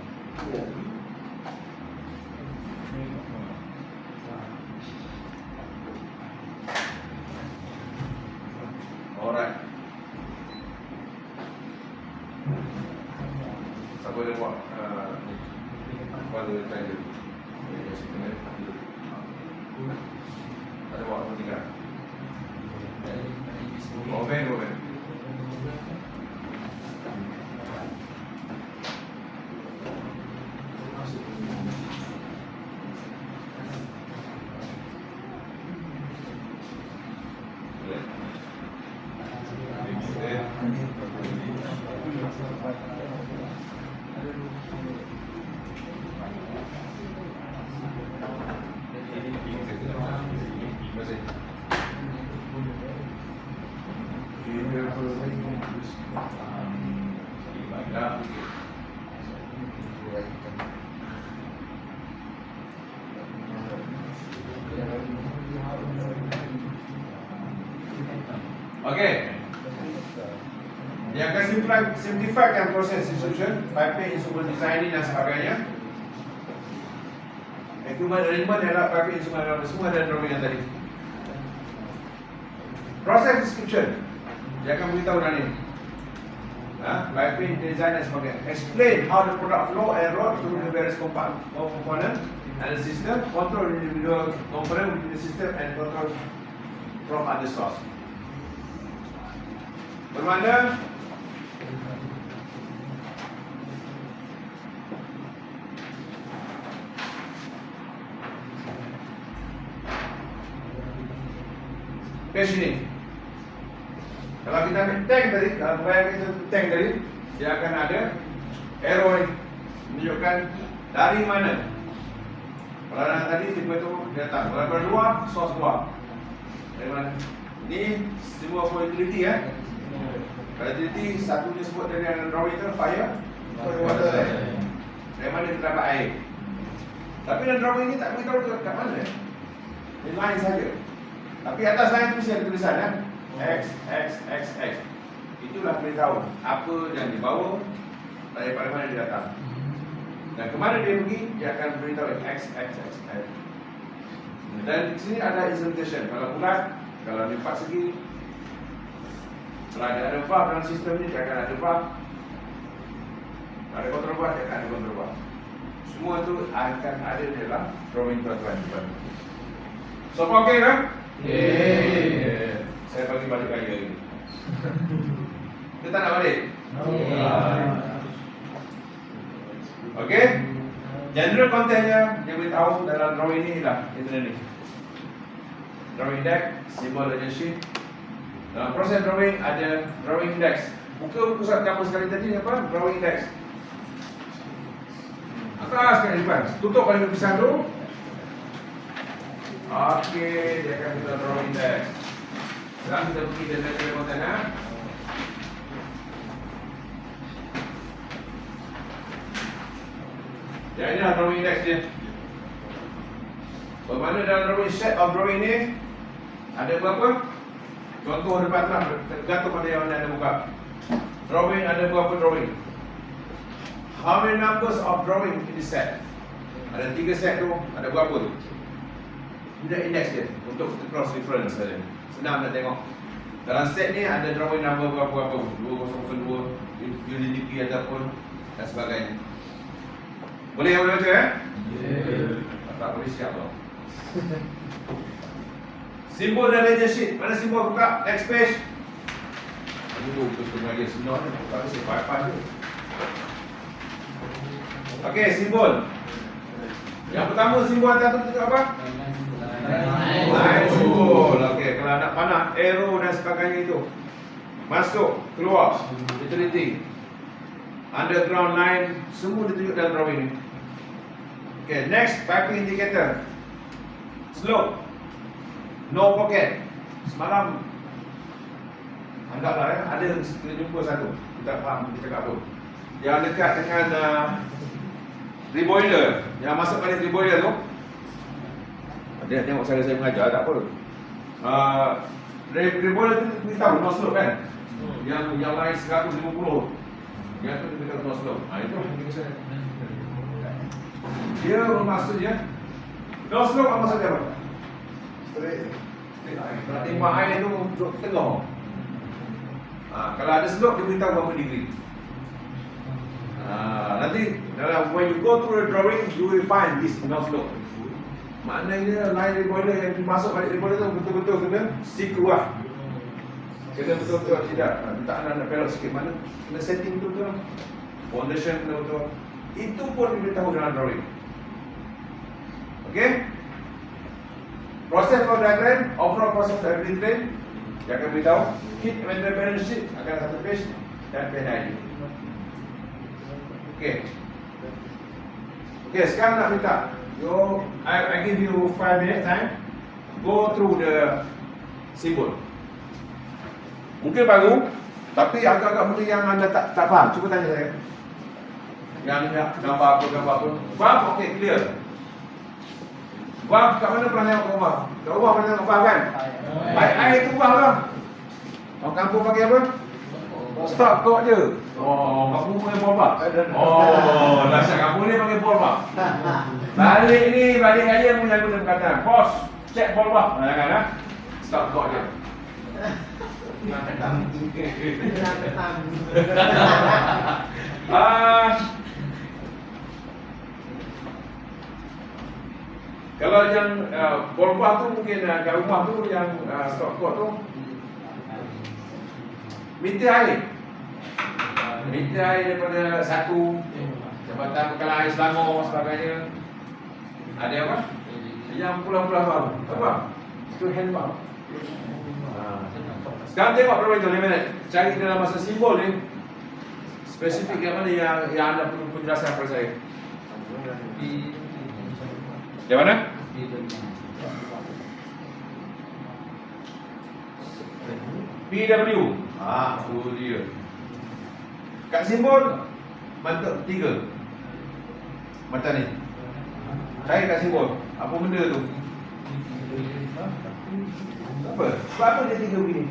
Alright. Siapa yang buat? Kepala tanya. Ada buat apa tinggal? Oh, ben. Okey. Dia akan simplifikan proses instruction, piping, instrument designing dan sebagainya. Equipment arrangement adalah piping, instrument arrangement semua ada drawing yang tadi. Process description. Dia akan beritahu dah ni. Piping, design dan sebagainya. Explain how the product flow and route through the various component and the system, control individual component within the system and control from other source. Bermakna page ni. Kalau kita ambil tank tadi, kalau bayangkan itu tank tadi, dia akan ada arrow ni menunjukkan dari mana. Kalau dah tadi tipe itu dia datang. Kalau dari luar, source luar. Dari mana? Ni semua for utility ya. Kalau utility satu disebut dari drawing itu fire, water. Dari mana kita dapat air? Tapi dalam drawing ni tak beritahu kat mana. Ni line saja. Tapi atas line tu mesti ada tulisan ya. X. Itulah beritahu apa yang dibawa, daripada mana dia datang. Dan ke mana dia pergi, dia akan beritahu X. Dan di sini ada instrumentation. Kalau bulat, kalau lipat segi. Kalau ada valve dalam sistem ni, dia akan ada valve. Ada kontrol valve, dia akan ada kontrol valve. Semua tu akan ada di dalam drawing tuan-tuan. So, okey kan? Yeah. Saya bagi balik lagi lagi. Kita nak balik? Okey? General contentnya dia beritahu dalam drawing ni lah. Itu ni. Drawing deck, symbol legend sheet. Dalam proses drawing ada drawing index. Buka buku sama sekali tadi apa? Drawing index. Atas sekali depan. Tutup balik pisang tu. Okey, dia akan buka drawing index. Sekarang kita pergi dengan general content ha. Yang ini adalah drawing index dia. Bermakna dalam drawing set of drawing ni ada berapa? Contoh depan lah, tergantung pada yang anda buka. Drawing ada berapa drawing? How many numbers of drawing in this set? Ada 3 set tu, ada berapa tu? Ini index dia untuk cross reference saja. Senang nak tengok. Dalam set ni ada drawing number berapa-berapa, 2002, UDP ataupun dan sebagainya. Boleh yang boleh baca ya? Tak boleh siap tau. Simbol dan legend sheet. Mana simbol buka? Next page. betul mengajar senang ni. Tak ada sepapan tu. Okey, simbol. Yang pertama simbol atas tu tunjuk apa? Line simbol. Okey, kalau nak panah, arrow dan sebagainya itu. Masuk, keluar, utility, underground line, semua ditunjuk dalam drawing ni. Okay, next, piping indicator. Slope, no pocket. Semalam, anggaplah ada kita jumpa satu. Kita faham kita cakap apa. Yang dekat dengan reboiler, yang masuk pada reboiler tu. Dia tengok cara saya mengajar, tak apa. Reboiler tu kita tahu, no slope kan? Yang lain 150. Yang tu kita no slope. Itu dia maksud dia no slope apa maksud dia apa? Straight. Kalau timbang air tu duduk tengah. Kalau ada slope dia beritahu berapa degree. Nanti dalam when you go through the drawing you will find this no slope. Maknanya line reboiler yang masuk balik reboiler tu betul-betul kena siku lah. Kena betul-betul tidak. Tak nak belok sikit mana. Kena setting betul-betul. Foundation betul-betul. Itu pun diberitahu dalam drawing. Okay? Proses flow diagram, overall process every train. Dia akan beritahu. Kit inventory balance sheet akan satu page dan pen ID. Okay. Okay, sekarang nak minta. I give you 5 minutes time. Go through the symbol. Mungkin baru, tapi agak-agak benda yang anda tak faham. Cuba tanya saya. Yang gambar apa. Faham? Okey, clear. Faham kat mana pernah tengok rumah? Kat rumah pernah tengok faham kan? Air tu faham lah. Orang kampung pakai apa? Stop kok je. Oh, kampung pakai bolbak. Oh, dahsyat kampung ni pakai bolbak. Balik aja punya guna perkataan. Bos, cek bolbak. Kan? Stop kok je. Kalau yang bolbak tu mungkin kat rumah tu yang stop kok tu meter air. Meter air daripada satu jabatan bekalan air Selangor sebagainya. Ada apa? Yang pulang-pulang baru. Apa? Itu hand pump. Sekarang tengok berapa itu 5 minit. Cari dalam masa simbol ni spesifik yang mana yang anda perlu penjelasan kepada saya. Yang mana? PW. Tu dia. Kat simbol bentuk 3. Macam ni. Cari kat simbol. Apa benda tu? Apa? Sebab apa dia 3 begini?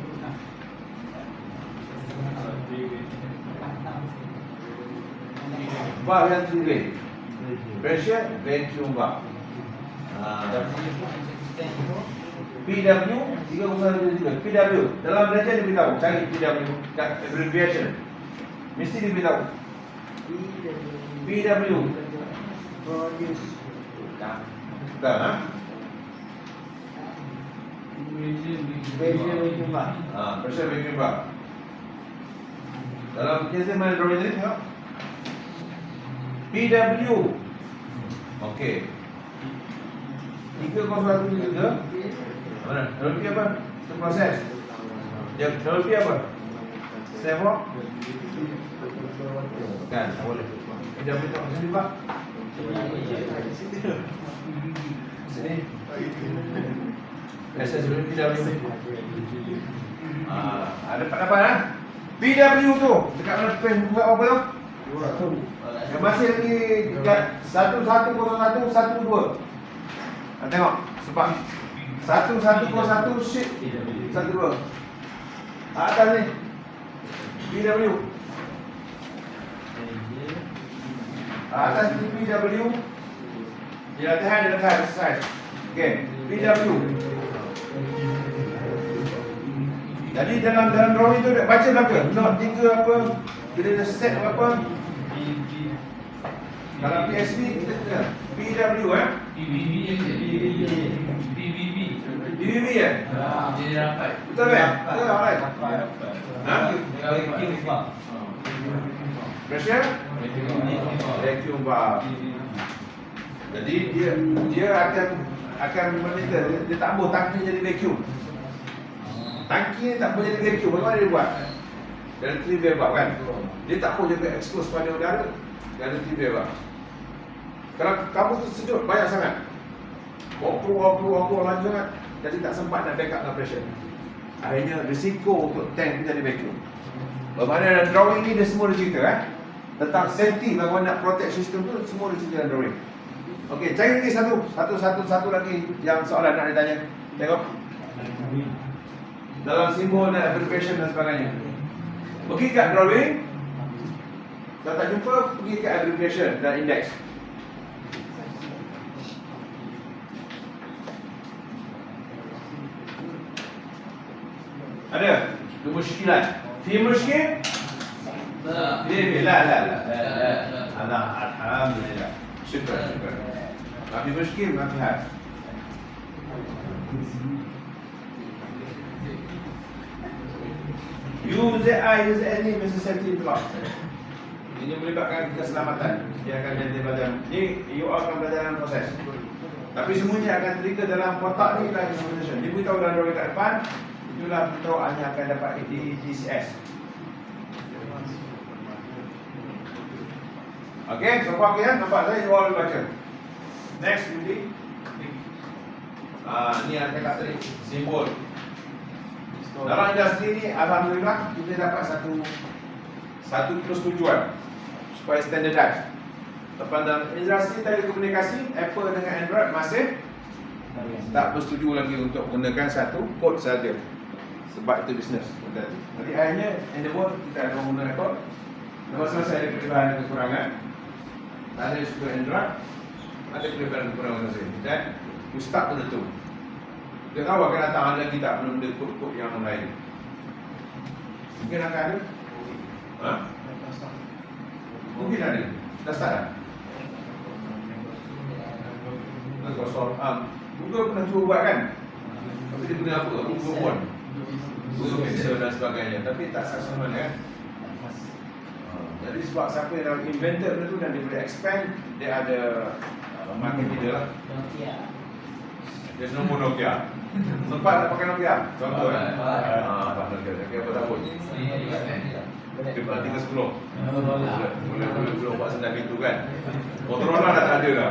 Valve yang 3 pressure, vacuum valve. PW 3.1 PW dalam belajar dia beritahu cari PW kat abbreviation mesti dia beritahu PW Produce. bukan Pressure vacuum valve. pressure vacuum valve dalam kes mana drawing ni tengok PW okey 3.1 juga mana? Dalam apa? Itu proses. Dia dalam apa? Servo? Kan, tak boleh. Dia beritahu sini Pak. Sini. Biasa sebelum PW. Ada dapat PW tu dekat mana pen buat apa tu? Yang masih lagi dekat 1101 12. Tengok sebab 1101 sheet 12. Atas ni PW. Atas ni PW. Di latihan dia letak exercise. Okey, PW. Jadi dalam drawing tu dia baca belaka. Note 3 apa? Bila dia set apa? Dalam PSB kita kena PW BBB kan? Jadi rapat. Betul kan? Betul, alright. Ha? Pressure? Vacuum valve. Jadi dia akan monitor, dia tak boleh tangki jadi vacuum. Tangki ni tak boleh jadi vacuum, bagaimana dia buat? Dalam trivial valve kan? Dia tak boleh jaga expose pada udara dalam trivial valve. Kalau kamu tersejuk banyak sangat, waktu laju sangat, jadi tak sempat nak backup dengan pressure. Akhirnya risiko untuk tank kita jadi vacuum. Bagaimana dalam drawing ni dia semua dia cerita tentang safety, bagaimana nak protect sistem tu, semua dia cerita dalam drawing. Okey, cari lagi satu lagi yang soalan nak ditanya. Tengok. Dalam simbol dan abbreviation dan sebagainya. Pergi kat drawing. Kalau tak jumpa, pergi kat abbreviation dan index. Ada? Itu muskilan. Fi muskil? لا. هذا الحمد لله. شكرا. ما في مشكلة، ما في حاجة. use any mesti safety block. Ini melibatkan keselamatan. Dia akan jadi badan. Ini you akan belajar dalam proses. Tapi semuanya akan trigger dalam kotak ni lah instrumentation. Dia beritahu dalam drawing kat depan. Itulah beritahuan yang akan dapat di DCS. Okey, sampai okay, nampak saya you all baca. Next Budi. Ni yang saya kata tadi, simbol. Dalam industri ni alhamdulillah kita dapat satu persetujuan supaya standardized. Lepas dalam industri telekomunikasi, Apple dengan Android masih tak bersetuju lagi untuk gunakan satu kod saja. Sebab itu bisnes. Jadi akhirnya in the world kita ada menggunakan kod. Masa-masa ada kelebihan dan kekurangan. Ada yang suka Android, ada kelebihan dan kekurangan masing-masing. Dan ustaz pun tentu. Dia tahu akan datang lagi tak belum ada kod-kod yang lain. Mungkin akan ada? Ha? Mungkin ada. Dah start dah? Microsoft. Google pernah cuba buat kan? Tapi dia guna apa? Google One, Google Pixel dan sebagainya. Tapi tak sukses mana kan? Jadi sebab siapa yang inventor benda tu dan dia boleh expand, dia ada market leader lah. Dia nombor Nokia. Sempat nak pakai Nokia? Contoh kan? Pak Nokia. Nokia apa tahun? Dia pernah 310. Boleh buat senang pintu kan? Motorola dah tak ada lah.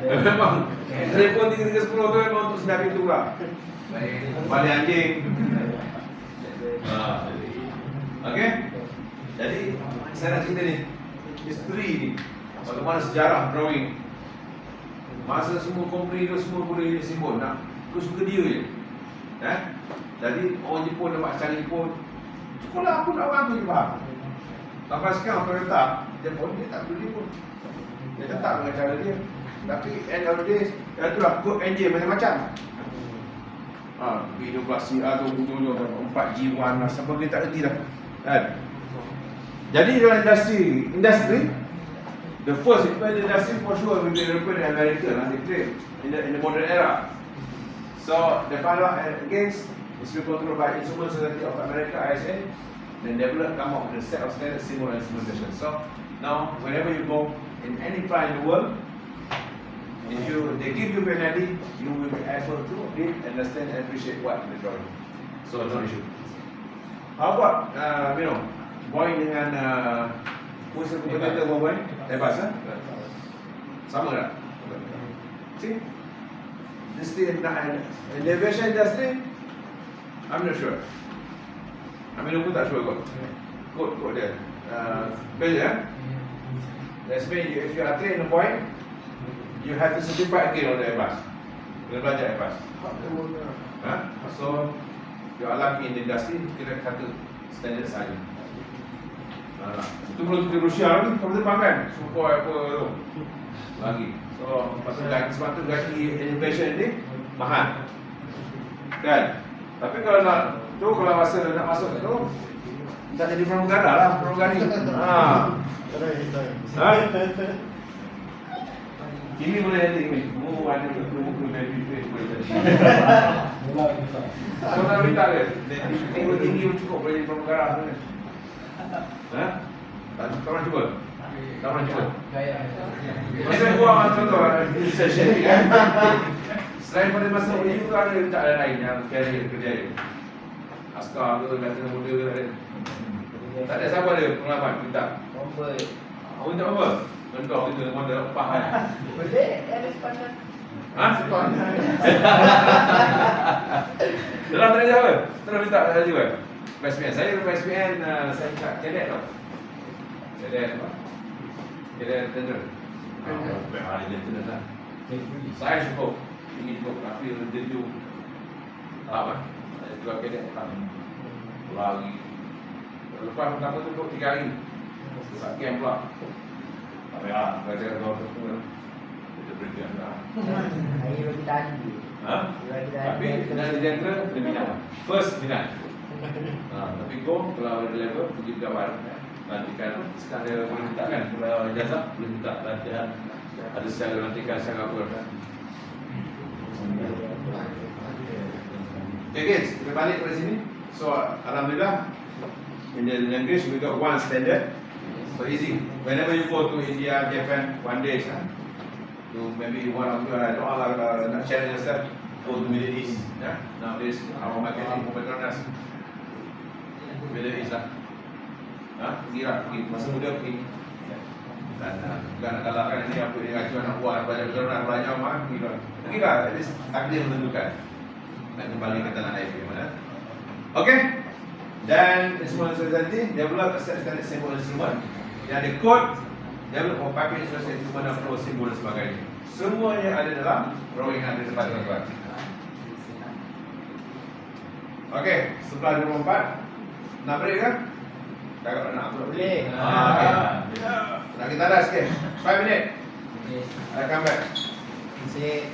Memang telefon 310 tu memang untuk senang pintu lah. Balik anjing. Okey? Jadi saya nak cerita ni, history ni, bagaimana sejarah drawing. Masa semua company tu semua boleh simbol, nak aku suka dia je. Jadi orang Jepun nak buat cara Jepun, sekolah aku nak orang tu je faham. Sampai sekarang Toyota Jepun dia tak beli pun. Dia tetap dengan cara dia. Tapi end of the day, itulah code engine macam-macam. B12CR tu hujung-hujung 4G1 lah, sampai kita tak reti dah. Kan? Jadi dalam industri, the first industry for sure will be European and American lah, they claim in the modern era. So they find out against is controlled by Instrument Society of America (ISA), then develop come up with a set of standard symbol and instrumentation. So now whenever you go in any plant in the world, if they give you an ID, you will be able to read, understand, and appreciate what the drawing. So no issue. How about Boeing dengan Musuh kompetitor Boeing, Airbus sama tak? See? Industry, in the aviation industry, I'm not sure. Aku tak sure kot dia. Beza. That's mean if you are trained in Boeing, you have to certify again on the Airbus. Kena belajar Airbus. So you are lucky in the industry, kira satu standard saja. Itu belum di Rusia lagi, kamu terbang kan? Sukhoi apa tu lagi. So sebab tu gaji innovation ni mahal kan? Tapi kalau nak tu, kalau masa nak masuk tu, tak jadi pramugara lah, pramugari. Ini boleh jadi ni. Ada buku dari itu boleh jadi. Kau nak minta ke? Ini tinggi pun cukup boleh jadi pramugara tu. Ha? Kau orang cuba? Kau orang cuba? Masa gua contoh session ni kan. Selain pada masa itu ada tak ada lain yang career kerja dia. Askar ke, latihan muda ke tak ada. Tak ada siapa ada pengalaman minta. Awak minta apa? Bentuk kita model lepas kan. Boleh, ada sepanjang. Ha? Sepanjang. Dalam tak ada apa? Terus minta ada juga. PSPN. Saya PSPN saya minta cadet tau. Cadet apa? Cadet tender. Ini tender lah. Saya cukup. Ini cukup. Tapi interview apa? Juga cadet tak. Lagi. Lepas pertama tu duduk 3 hari. Dekat camp pula. Tak payah. Kata kau tu kita berikan lah. Air bagi tadi. Ha? Tapi dengan general dia minat. First minat. Tapi go kalau ada level pergi kawan. Nantikan sekarang dia boleh minta kan. Kalau ijazah boleh minta latihan. Ada secara nantikan secara apa. Okay guys, kita balik dari sini. So alhamdulillah in the language we got one standard. So easy. Whenever you go to India, Japan, one day, you maybe one of you not challenge yourself, go to Middle East. Yeah? Nowadays our marketing Petronas Middle East lah. Pergi lah, pergi masa muda pergi. Dan bukan nak kalahkan ini apa yang acuan nak buat banyak Petronas banyak mah pergi lah. Pergi lah, at least takdir menentukan. Dan kembali ke tanah air bagaimana. Okay. Dan instrumen nanti develop standard simbol instrumen. Yang ada code, develop for package instrument dan flow simbol dan sebagainya. Semuanya ada dalam drawing yang ada di depan tuan-tuan. Okey, sebelah 24. Nak break kan? Kakak nak upload Boleh. Okay. Nak kita ada sikit. 5 minit. I come back. Say